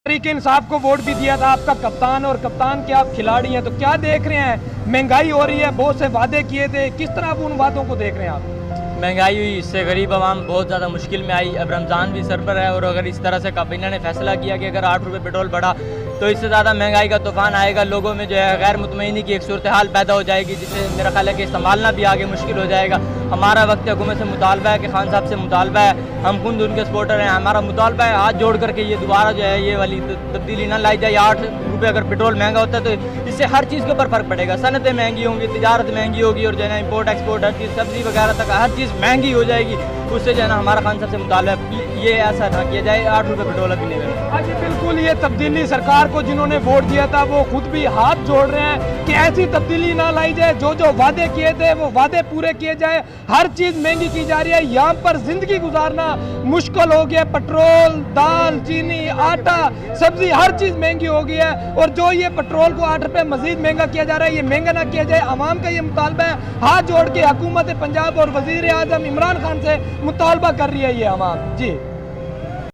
तहरीक इंसाफ को वोट भी दिया था, आपका कप्तान और कप्तान के आप खिलाड़ी हैं, तो क्या देख रहे हैं? महंगाई हो रही है, बहुत से वादे किए थे, किस तरह आप उन वादों को देख रहे हैं आप? महंगाई हुई, इससे गरीब आवाम बहुत ज़्यादा मुश्किल में आई। अब रमज़ान भी सर पर है और अगर इस तरह से काबीना ने फैसला किया कि अगर 8 रुपये पेट्रोल बढ़ा तो इससे ज़्यादा महंगाई का तूफान आएगा, लोगों में जो है गैर मुतमईनी की एक सूरत हाल पैदा हो जाएगी, जिससे मेरा ख्याल है कि संभालना भी आगे मुश्किल हो जाएगा। हमारा वक्त हुकूमत से मुतालबा है कि खान साहब से मुतालबा है, हम खुद उनके सपोर्टर हैं, हमारा मुतालबा है हाथ जोड़ करके ये दोबारा जो है ये वाली तब्दीली ना लाई जाए। 8 रुपये अगर पेट्रोल महंगा होता है तो इससे हर चीज़ के ऊपर फ़र्क पड़ेगा, सनतें महंगी होंगी, तिजारत महंगी होगी और जो है ना इम्पोर्ट एक्सपोर्ट हर चीज़ सब्ज़ी वगैरह तक हर चीज़ महंगी हो जाएगी। उससे जो है ना हमारा खान साहब से मुतालबा है ये ऐसा ना किया जाए 8 रुपये पेट्रोल अभी नहीं मिलेगा। हाँ जी बिल्कुल, ये तब्दीली सरकार को जिन्होंने वोट दिया था वो खुद भी हाथ जोड़ रहे हैं कि ऐसी तब्दीली ना लाई जाए, जो जो वादे किए थे वो वादे पूरे किए जाए। हर चीज़ महंगी की जा रही है, यहाँ पर जिंदगी गुजारना मुश्किल हो गया, पेट्रोल, दाल, चीनी, आटा, सब्जी हर चीज़ महंगी हो गई है। और जो ये पेट्रोल को 8 रुपये मजीद महंगा किया जा रहा है, ये महंगा ना किया जाए, आवाम का ये मुतालबा है। हाथ जोड़ के हुकूमत पंजाब और वज़ीर आज़म इमरान खान से मुतालबा कर रही है ये आवाम। जी